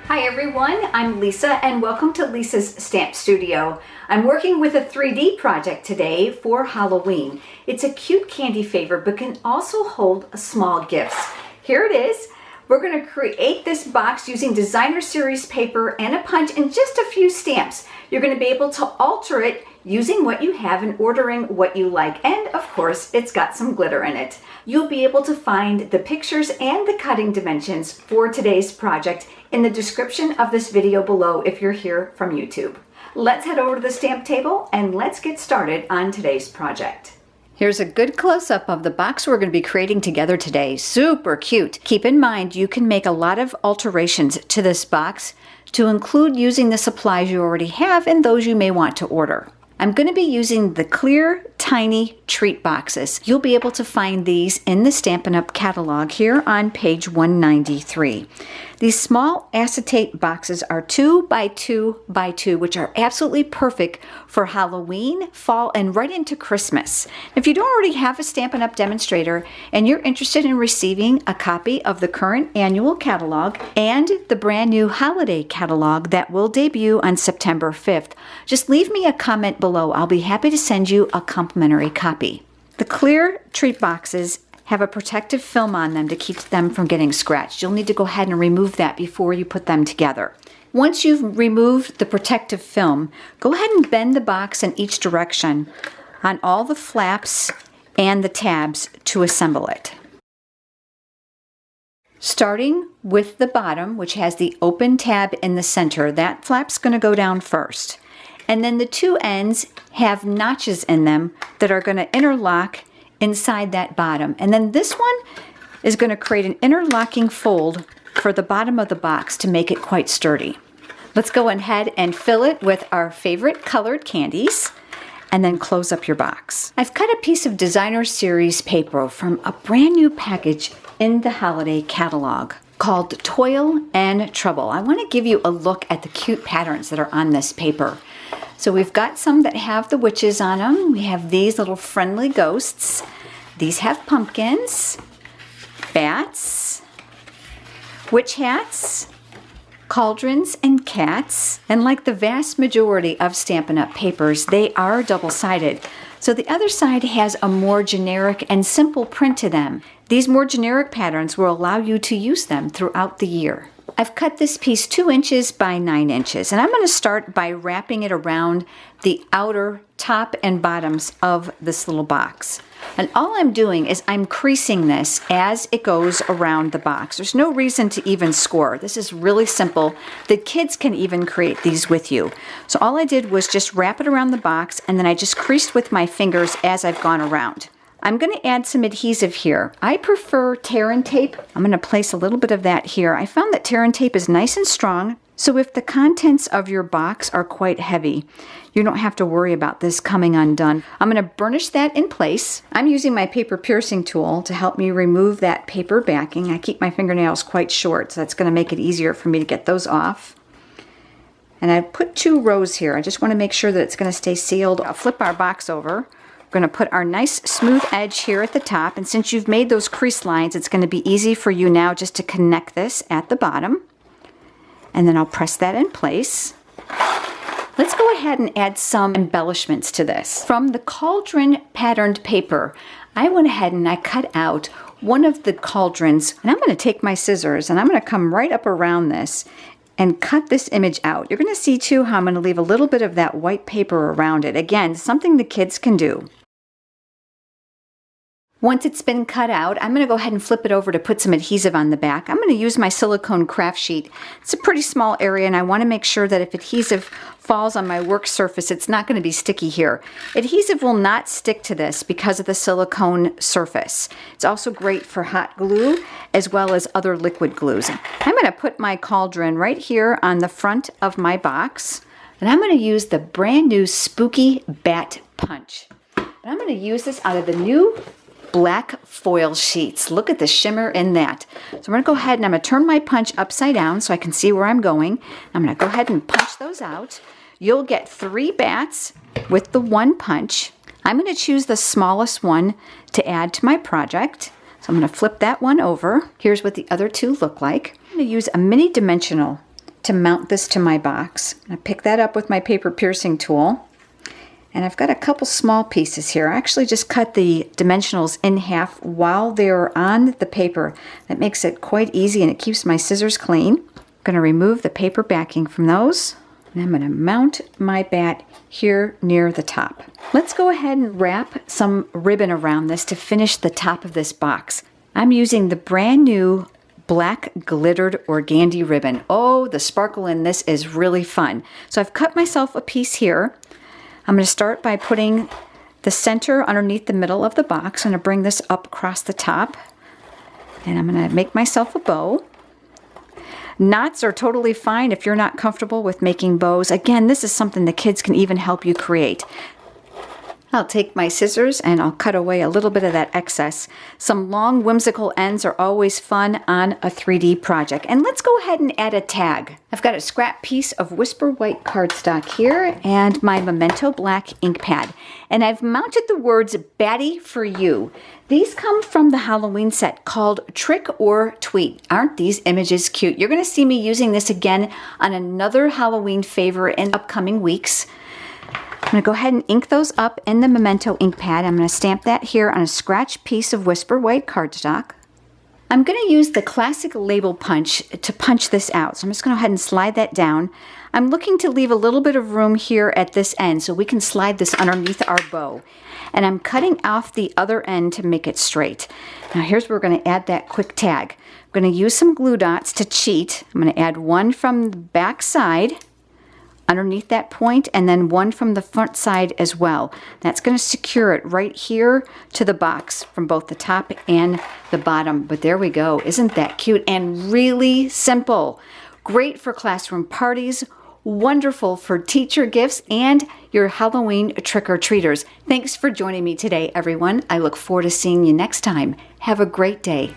Hi everyone, I'm Lisa and welcome to Lisa's Stamp Studio. I'm working with a 3D project today for Halloween. It's a cute candy favor but can also hold small gifts. Here it is. We're going to create this box using designer series paper and a punch and just a few stamps. You're going to be able to alter it using what you have and ordering what you like. And of course, it's got some glitter in it. You'll be able to find the pictures and the cutting dimensions for today's project in the description of this video below if you're here from YouTube. Let's head over to the stamp table and let's get started on today's project. Here's a good close-up of the box we're going to be creating together today. Super cute. Keep in mind you can make a lot of alterations to this box to include using the supplies you already have and those you may want to order. I'm going to be using the clear, tiny treat boxes. You'll be able to find these in the Stampin' Up! Catalog here on page 193. These small acetate boxes are 2 by 2 by 2, which are absolutely perfect for Halloween, fall, and right into Christmas. If you don't already have a Stampin' Up! Demonstrator and you're interested in receiving a copy of the current annual catalog and the brand new holiday catalog that will debut on September 5th, just leave me a comment below. I'll be happy to send you a complimentary copy. The clear treat boxes have a protective film on them to keep them from getting scratched. You'll need to go ahead and remove that before you put them together. Once you've removed the protective film, go ahead and bend the box in each direction on all the flaps and the tabs to assemble it. Starting with the bottom, which has the open tab in the center, that flap's going to go down first. And then the two ends have notches in them that are going to interlock inside that bottom. And then this one is going to create an interlocking fold for the bottom of the box to make it quite sturdy. Let's go ahead and fill it with our favorite colored candies and then close up your box. I've cut a piece of designer series paper from a brand new package in the holiday catalog called Toil Trouble. I want to give you a look at the cute patterns that are on this paper. So we've got some that have the witches on them. We have these little friendly ghosts. These have pumpkins, bats, witch hats, cauldrons, and cats. And like the vast majority of Stampin' Up! Papers, they are double-sided. So the other side has a more generic and simple print to them. These more generic patterns will allow you to use them throughout the year. I've cut this piece 2 inches by 9 inches, and I'm going to start by wrapping it around the outer top and bottoms of this little box. And all I'm doing is I'm creasing this as it goes around the box. There's no reason to even score. This is really simple. The kids can even create these with you. So all I did was just wrap it around the box, and then I just creased with my fingers as I've gone around. I'm going to add some adhesive here. I prefer tear and tape. I'm going to place a little bit of that here. I found that tear and tape is nice and strong, so if the contents of your box are quite heavy, you don't have to worry about this coming undone. I'm going to burnish that in place. I'm using my paper piercing tool to help me remove that paper backing. I keep my fingernails quite short, so that's going to make it easier for me to get those off. And I put 2 rows here. I just want to make sure that it's going to stay sealed. I'll flip our box over. We're going to put our nice smooth edge here at the top, and since you've made those crease lines, it's going to be easy for you now just to connect this at the bottom. And then I'll press that in place. Let's go ahead and add some embellishments to this. From the cauldron patterned paper, I went ahead and I cut out one of the cauldrons, and I'm going to take my scissors and I'm going to come right up around this and cut this image out. You're going to see too how I'm going to leave a little bit of that white paper around it. Again, something the kids can do. Once it's been cut out, I'm going to go ahead and flip it over to put some adhesive on the back. I'm going to use my silicone craft sheet. It's a pretty small area, and I want to make sure that if adhesive falls on my work surface, it's not going to be sticky here. Adhesive will not stick to this because of the silicone surface. It's also great for hot glue as well as other liquid glues. I'm going to put my cauldron right here on the front of my box, and I'm going to use the brand new Spooky Bat Punch. And I'm going to use this out of the new black foil sheets. Look at the shimmer in that. So I'm going to go ahead and I'm going to turn my punch upside down so I can see where I'm going. I'm going to go ahead and punch those out. You'll get 3 bats with the 1 punch. I'm going to choose the smallest one to add to my project. So I'm going to flip that one over. Here's what the other 2 look like. I'm going to use a mini dimensional to mount this to my box. I pick that up with my paper piercing tool. And I've got a couple small pieces here. I actually just cut the dimensionals in half while they're on the paper. That makes it quite easy and it keeps my scissors clean. I'm going to remove the paper backing from those. And I'm going to mount my bat here near the top. Let's go ahead and wrap some ribbon around this to finish the top of this box. I'm using the brand new black glittered organdy ribbon. Oh, the sparkle in this is really fun. So I've cut myself a piece here. I'm going to start by putting the center underneath the middle of the box. I'm going to bring this up across the top. And I'm going to make myself a bow. Knots are totally fine if you're not comfortable with making bows. Again, this is something the kids can even help you create. I'll take my scissors and I'll cut away a little bit of that excess. Some long whimsical ends are always fun on a 3D project. And let's go ahead and add a tag. I've got a scrap piece of Whisper White cardstock here and my Memento Black ink pad. And I've mounted the words Batty for You. These come from the Halloween set called Trick or Tweet. Aren't these images cute? You're going to see me using this again on another Halloween favor in upcoming weeks. I'm going to go ahead and ink those up in the Memento ink pad. I'm going to stamp that here on a scratch piece of Whisper White cardstock. I'm going to use the classic label punch to punch this out. So I'm just going to go ahead and slide that down. I'm looking to leave a little bit of room here at this end so we can slide this underneath our bow. And I'm cutting off the other end to make it straight. Now here's where we're going to add that quick tag. I'm going to use some glue dots to cheat. I'm going to add one from the back side underneath that point, and then one from the front side as well. That's going to secure it right here to the box from both the top and the bottom. But there we go. Isn't that cute and really simple? Great for classroom parties, wonderful for teacher gifts and your Halloween trick-or-treaters. Thanks for joining me today, everyone. I look forward to seeing you next time. Have a great day.